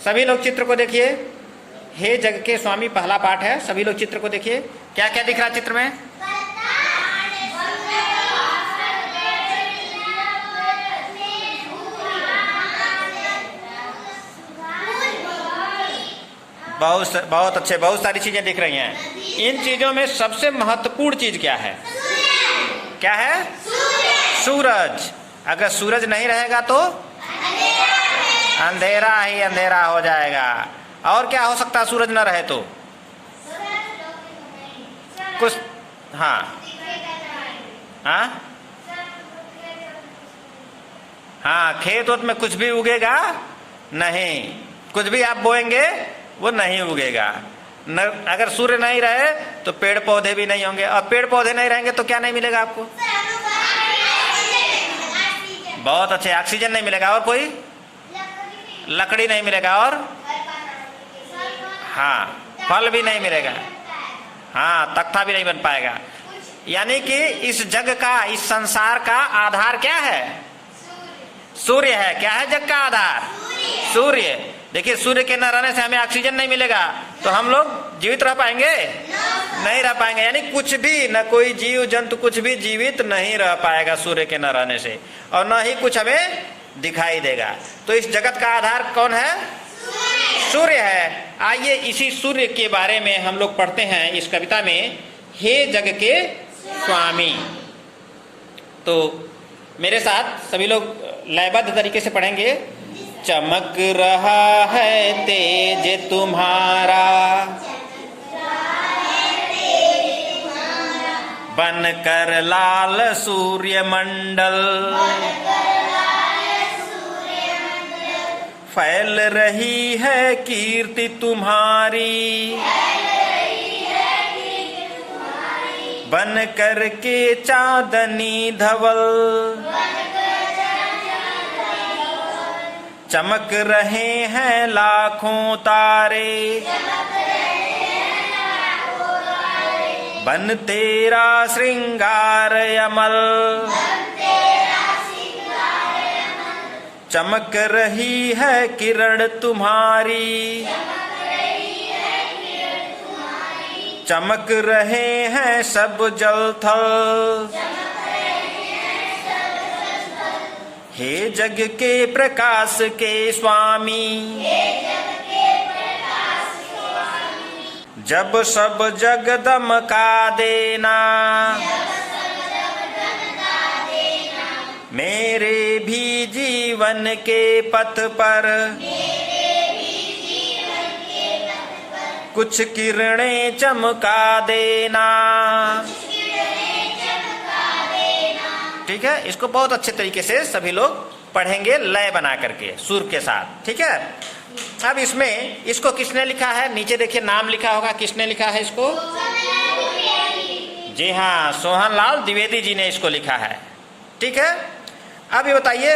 सभी लोग चित्र को देखिए। हे जग के स्वामी पहला पाठ है। सभी लोग चित्र को देखिए। क्या क्या दिख रहा है चित्र में? बहुत अच्छे, बहुत सारी चीजें दिख रही हैं। इन चीजों में सबसे महत्वपूर्ण चीज क्या है? क्या है? सूरज। अगर सूरज नहीं रहेगा तो अंधेरा ही अंधेरा हो जाएगा। और क्या हो सकता है सूरज न रहे तो? कुछ, हाँ हाँ हाँ, खेत वत में कुछ भी उगेगा नहीं, कुछ भी आप बोएंगे वो नहीं उगेगा। न, अगर सूर्य नहीं रहे तो पेड़ पौधे भी नहीं होंगे, और पेड़ पौधे नहीं रहेंगे तो क्या नहीं मिलेगा आपको? बहुत अच्छे, ऑक्सीजन नहीं मिलेगा। और कोई? लकड़ी नहीं मिलेगा। और हाँ, फल भी नहीं मिलेगा। हाँ, तख्ता भी नहीं बन पाएगा। यानी कि इस जग का, इस संसार का आधार क्या है? सूर्य है। क्या है जग का आधार? सूर्य। देखिए, सूर्य के न रहने से हमें ऑक्सीजन नहीं मिलेगा तो हम लोग जीवित रह पाएंगे? नहीं रह पाएंगे। यानी कुछ भी, न कोई जीव जंतु कुछ भी जीवित नहीं रह पाएगा सूर्य के न रहने से, और न ही कुछ हमें दिखाई देगा। तो इस जगत का आधार कौन है? सूर्य है। आइए इसी सूर्य के बारे में हम लोग पढ़ते हैं इस कविता में, हे जग के स्वामी। तो मेरे साथ सभी लोग लयबद्ध तरीके से पढ़ेंगे। चमक रहा है तेज तुम्हारा, बनकर लाल सूर्य मंडल, फैल रही है कीर्ति तुम्हारी, बन कर के चांदनी धवल, चमक रहे हैं लाखों तारे, बन तेरा श्रृंगार अमल, चमक रही है किरण तुम्हारी, चमक रहे हैं सब जल थल, हे जग के प्रकाश के स्वामी, जब सब जग दमका देना, मेरे भी जीवन के पथ पर कुछ किरणें चमका देना। ठीक है, इसको बहुत अच्छे तरीके से सभी लोग पढ़ेंगे लय बना करके सुर के साथ। ठीक है, अब इसमें इसको किसने लिखा है? नीचे देखिए नाम लिखा होगा, किसने लिखा है इसको? जी हाँ, सोहनलाल द्विवेदी जी ने इसको लिखा है। ठीक है, अब ये बताइए,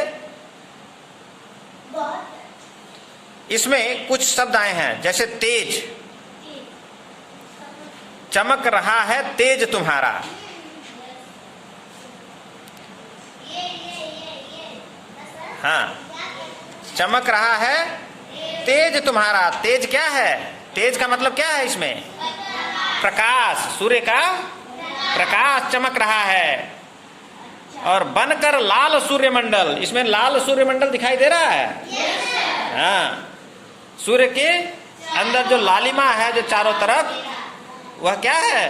इसमें कुछ शब्द आए हैं जैसे तेज, चमक रहा है तेज तुम्हारा, हाँ, चमक रहा है तेज तुम्हारा। तेज क्या है? तेज का मतलब क्या है इसमें? प्रकाश, सूर्य का प्रकाश चमक रहा है। और बनकर लाल सूर्यमंडल, इसमें लाल सूर्यमंडल दिखाई दे रहा है। हाँ, सूर्य के अंदर जो लालिमा है जो चारों तरफ, वह क्या है?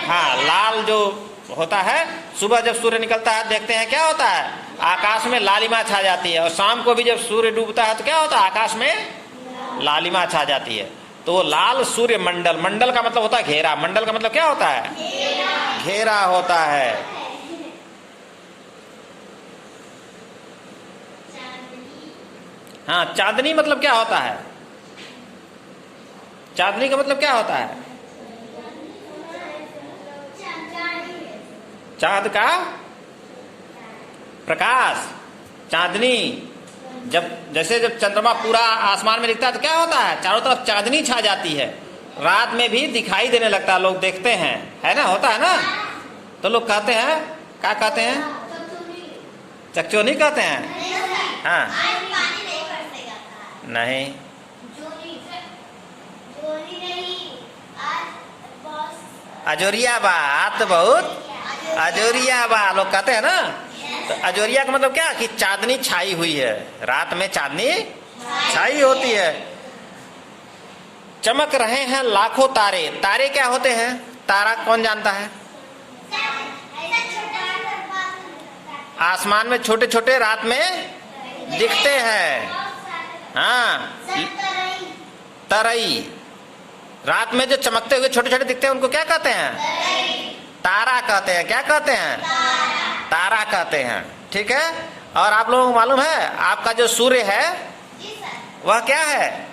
हाँ, लाल जो होता है, सुबह जब सूर्य निकलता है देखते हैं क्या होता है, आकाश में लालिमा छा जाती है। और शाम को भी जब सूर्य डूबता है तो क्या होता है, आकाश में लालिमा छा जाती है। तो वो लाल सूर्य मंडल, मंडल का मतलब होता है घेरा, मंडल का मतलब क्या होता है? घेरा होता है। हाँ, चांदनी मतलब क्या होता है? चांदनी का मतलब क्या होता है? चांद का प्रकाश। चांदनी जब जब चंद्रमा पूरा आसमान में दिखता है तो क्या होता है? चारों तरफ चांदनी छा जाती है, रात में भी दिखाई देने लगता है, लोग देखते हैं, है ना, होता है ना। तो लोग कहते हैं, क्या कहते हैं? चकचोनी कहते हैं। हाँ आज पानी नहीं बरसेगा था। नहीं, जोरी नहीं, आज बहुत अजोरिया बात बहुत अजोरिया बा लोग कहते हैं ना। तो अजोरिया का मतलब क्या कि चांदनी छाई हुई है, रात में चांदनी छाई होती है। चमक रहे हैं लाखों तारे। तारे क्या होते हैं? तारा कौन जानता है? आसमान में छोटे छोटे रात में दिखते हैं। हाँ, तरई, रात में जो चमकते हुए छोटे छोटे दिखते हैं उनको क्या कहते हैं? तारा कहते हैं। क्या कहते हैं? तारा कहते हैं। ठीक है। और आप लोगों को मालूम है आपका जो सूर्य है वह क्या है?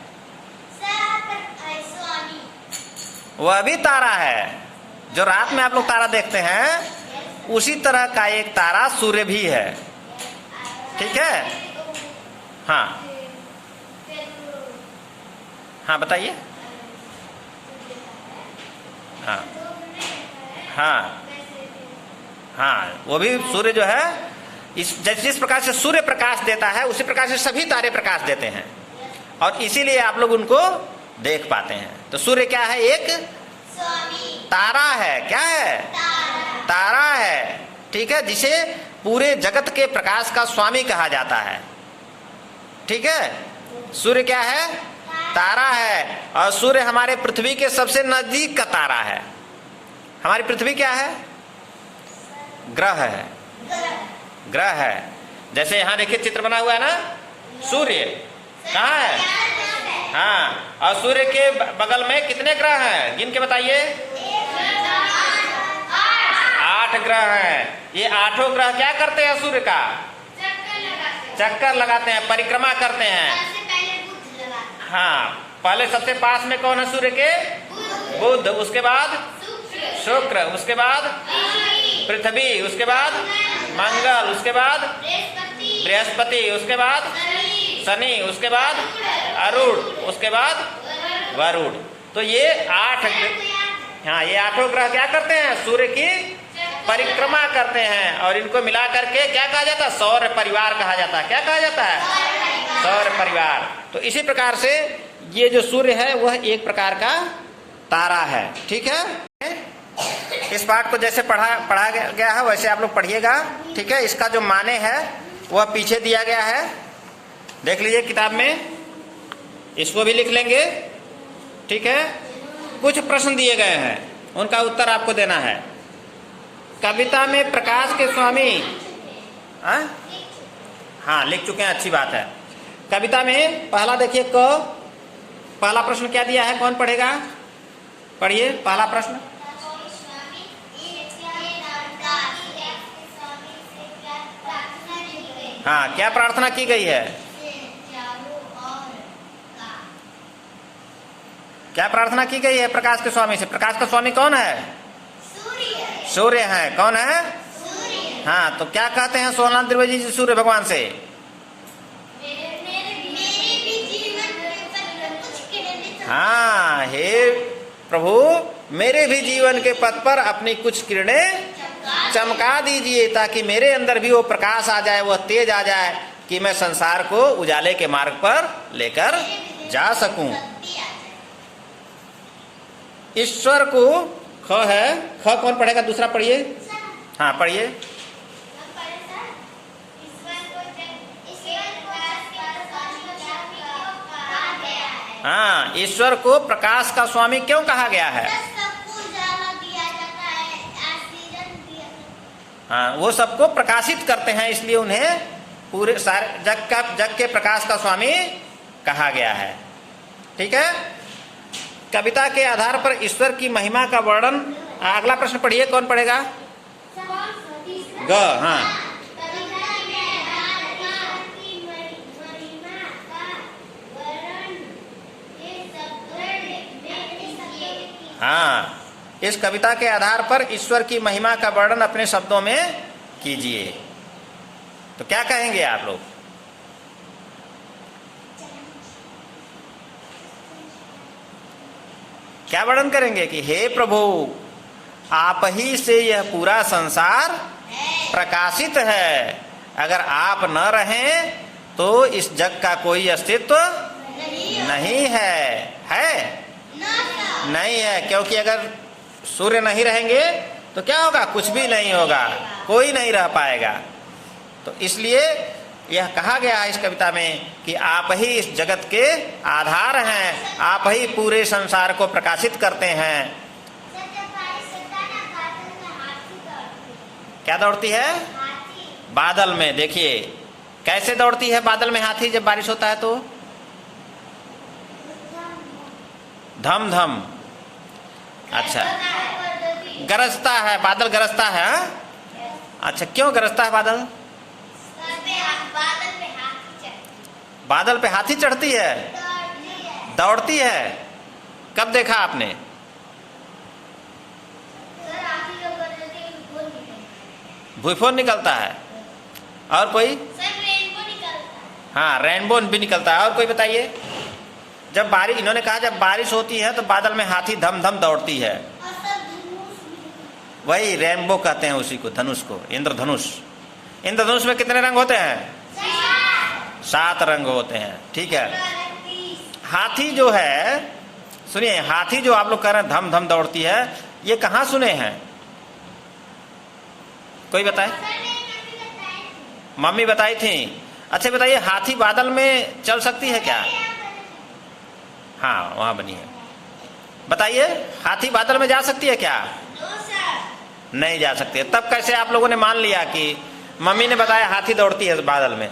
वह भी तारा है। जो रात में आप लोग तारा देखते हैं उसी तरह का एक तारा सूर्य भी है। ठीक है। हाँ हाँ बताइए। हाँ हाँ हाँ, वो भी सूर्य जो है जिस प्रकार से सूर्य प्रकाश देता है उसी प्रकार से सभी तारे प्रकाश देते हैं और इसीलिए आप लोग उनको देख पाते हैं। तो सूर्य क्या है? एक तारा है। क्या है? तारा है। ठीक है, जिसे पूरे जगत के प्रकाश का स्वामी कहा जाता है। ठीक है। सूर्य क्या है? तारा है। और सूर्य हमारे पृथ्वी के सबसे नजदीक का तारा है। हमारी पृथ्वी क्या है? ग्रह है। ग्रह है। जैसे यहाँ देखिए चित्र बना हुआ है ना, सूर्य कहाँ है? हाँ, और सूर्य के बगल में कितने ग्रह हैं? गिन के बताइए। 8 ग्रह हैं। ये 8 ग्रह क्या करते हैं? सूर्य का चक्कर लगाते हैं, परिक्रमा करते हैं। हाँ, पहले सबसे पास में कौन है सूर्य के? बुध, उसके बाद शुक्र, उसके बाद पृथ्वी, उसके बाद मंगल, उसके बाद बृहस्पति, उसके बाद शनि, उसके बाद अरुण, उसके बाद वरुण। तो ये 8 हाँ, ये 8 ग्रह क्या करते हैं? सूर्य की परिक्रमा करते हैं और इनको मिला करके क्या कहा जाता है? सौर परिवार कहा जाता है। क्या कहा जाता है? सौर परिवार। तो इसी प्रकार से ये जो सूर्य है वह एक प्रकार का तारा है। ठीक है। इस पाठ को जैसे पढ़ा गया है वैसे आप लोग पढ़िएगा। ठीक है। इसका जो माने है वह पीछे दिया गया है, देख लीजिए किताब में, इसको भी लिख लेंगे। ठीक है। कुछ प्रश्न दिए गए हैं, उनका उत्तर आपको देना है। कविता में प्रकाश के स्वामी, हाँ लिख चुके हैं, अच्छी बात है। कविता में पहला देखिए पहला प्रश्न क्या दिया है? कौन पढ़ेगा? पढ़िए पहला प्रश्न। हाँ, क्या प्रार्थना की गई है? क्या प्रार्थना की गई है प्रकाश के स्वामी से? प्रकाश का स्वामी कौन है? सूर्य है। कौन है? हाँ, तो क्या कहते हैं सोमनाथ त्रिवेदी जी सूर्य भगवान से? हाँ, हे प्रभु मेरे भी जीवन के पथ पर अपनी कुछ किरणें चमका दीजिए ताकि मेरे अंदर भी वो प्रकाश आ जाए, वह तेज आ जाए कि मैं संसार को उजाले के मार्ग पर लेकर जा सकूं। ईश्वर को ख है। ख कौन पढ़ेगा? दूसरा पढ़िए। हाँ पढ़िए। हाँ, ईश्वर को प्रकाश का स्वामी क्यों कहा गया है? हाँ, वो सबको प्रकाशित करते हैं इसलिए उन्हें पूरे सारे जग के प्रकाश का स्वामी कहा गया है। ठीक है। कविता के आधार पर ईश्वर की महिमा का वर्णन। अगला प्रश्न पढ़िए, कौन पढ़ेगा? ग। हाँ, हाँ, इस कविता के आधार पर ईश्वर की महिमा का वर्णन अपने शब्दों में कीजिए। तो क्या कहेंगे आप लोग? क्या वर्णन करेंगे कि हे प्रभु आप ही से यह पूरा संसार प्रकाशित है, अगर आप न रहें तो इस जग का कोई अस्तित्व नहीं है नहीं है, क्योंकि अगर सूर्य नहीं रहेंगे तो क्या होगा, कुछ भी नहीं होगा, कोई नहीं रह पाएगा। तो इसलिए यह कहा गया है इस कविता में कि आप ही इस जगत के आधार हैं, आप ही पूरे संसार को प्रकाशित करते हैं। क्या दौड़ती है? बादल में। देखिए कैसे दौड़ती है बादल में हाथी जब बारिश होता है तो? धम धम। अच्छा, गरजता है बादल, गरजता है। अच्छा, क्यों गरजता है बादल? बादल पे हाथी चढ़ती है, दौड़ती है। कब देखा आपने? भूफोन निकलता है। और कोई? हाँ, रेनबो भी निकलता है। और कोई बताइए? जब बारिश, इन्होंने कहा जब बारिश होती है तो बादल में हाथी धम धम दौड़ती है। वही रेनबो कहते हैं उसी को, धनुष को, इंद्रधनुष। इंद्रधनुष में कितने रंग होते हैं? 7 रंग होते हैं। ठीक है। हाथी जो है, सुनिए, हाथी जो आप लोग कह रहे हैं धम धम दौड़ती है, ये कहाँ सुने हैं? कोई बताए? मम्मी बताई थी। अच्छा बताइए, हाथी बादल में चल सकती है क्या? हाँ, वहां बनी है। बताइए, हाथी बादल में जा सकती है क्या? नहीं जा सकती है। तब कैसे आप लोगों ने मान लिया कि मम्मी ने बताया हाथी दौड़ती है बादल में?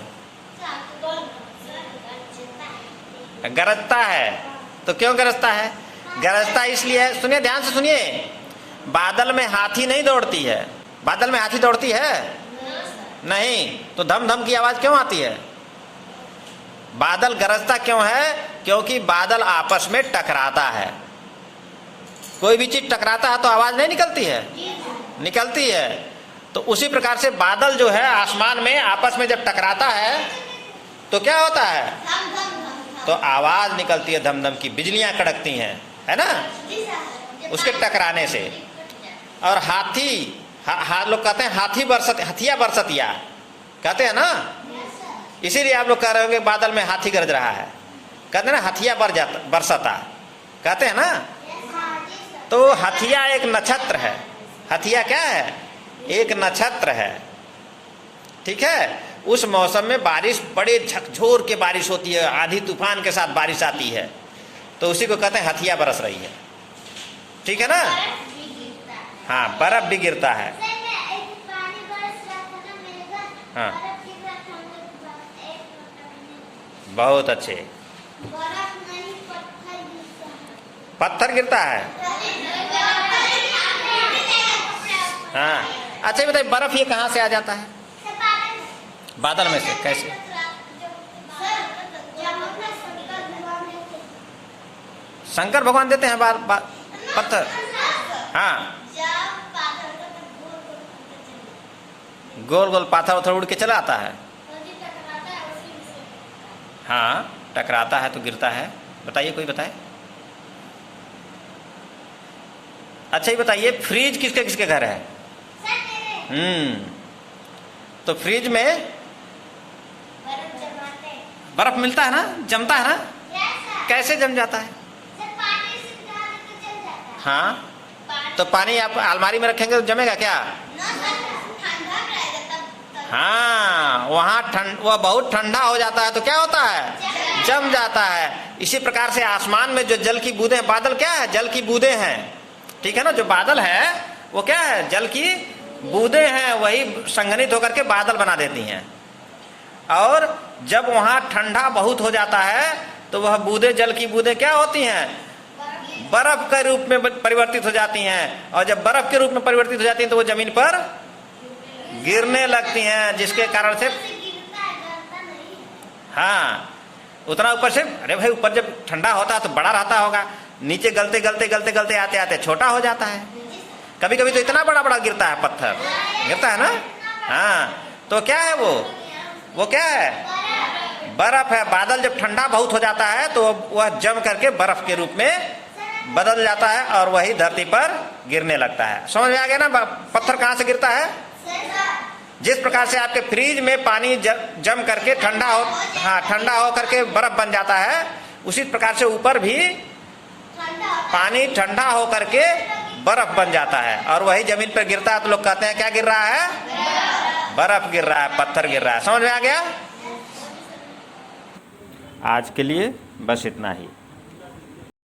गरजता है। तो क्यों गरजता है? गरजता इसलिए है, सुनिए ध्यान से सुनिए, बादल में हाथी नहीं दौड़ती है। बादल में हाथी दौड़ती है? नहीं। तो धम धम की आवाज क्यों आती है? बादल गरजता क्यों है? क्योंकि बादल आपस में टकराता है। कोई भी चीज टकराता है तो आवाज नहीं निकलती है? निकलती है। तो उसी प्रकार से बादल जो है आसमान में आपस में जब टकराता है तो क्या होता है? तो आवाज निकलती है धम धम की, बिजलियां कड़कती हैं, है ना, उसके टकराने से। और हाथी, लोग कहते हैं हाथी बरसत, हथिया बरसतिया कहते हैं ना, इसीलिए आप लोग कह रहे होंगे बादल में हाथी गरज रहा है। कहते हैं ना हथिया बरसता, कहते हैं ना। तो हथिया एक नक्षत्र है। हथिया क्या है? एक नक्षत्र है। ठीक है। उस मौसम में बारिश, बड़े झकझोर के बारिश होती है, आंधी तूफान के साथ बारिश आती है, तो उसी को कहते हैं हथिया बरस रही है। ठीक है ना। हाँ, बर्फ भी गिरता है। हाँ, बहुत अच्छे। पत्थर गिरता है। हाँ, अच्छा ये बताइए, बर्फ ये कहाँ से आ जाता है? बादल में से। कैसे? शंकर भगवान देते हैं पत्थर। हाँ, गोल गोल पाथर उथर उड़ के चला आता है। हाँ, टकराता है तो गिरता है। बताइए, कोई बताए? अच्छा ये बताइए, फ्रिज किसके किसके घर है? तो फ्रिज में बर्फ मिलता है ना, जमता है ना। कैसे जम जाता है? हाँ, तो पानी आप अलमारी में रखेंगे तो जमेगा क्या? हाँ, वहाँ वह बहुत ठंडा हो जाता है तो क्या होता है? जम जाता है। इसी प्रकार से आसमान में जो जल की बूंदें, बादल क्या है? जल की बूंदें हैं। ठीक है ना। जो बादल है वो क्या है? जल की बूंदें हैं, वही संघनित होकर के बादल बना देती हैं। और जब वहाँ ठंडा बहुत हो जाता है तो वह बूंदें, जल की बूंदें क्या होती हैं? बर्फ के रूप में परिवर्तित हो जाती हैं। और जब बर्फ के रूप में परिवर्तित हो जाती हैं तो वो जमीन पर गिरने लगती हैं, जिसके कारण से, हाँ, उतना ऊपर से, अरे भाई ऊपर जब ठंडा होता है तो बड़ा रहता होगा, नीचे गलते गलते गलते गलते आते आते छोटा हो जाता है। कभी कभी तो इतना बड़ा बड़ा गिरता है, पत्थर गिरता है ना। हाँ, तो क्या है वो क्या है? बर्फ है। बादल जब ठंडा बहुत हो जाता है तो वह जम करके बर्फ के रूप में बदल जाता है और वही धरती पर गिरने लगता है। समझ में आ गया ना? पत्थर कहाँ से गिरता है? जिस प्रकार से आपके फ्रिज में पानी जम करके ठंडा हो, हाँ, ठंडा हो करके बर्फ बन जाता है, उसी प्रकार से ऊपर भी पानी ठंडा हो करके बर्फ बन जाता है, और वही जमीन पर गिरता है तो लोग कहते हैं क्या गिर रहा है? बर्फ गिर रहा है, पत्थर गिर रहा है। समझ में आ गया? आज के लिए बस इतना ही।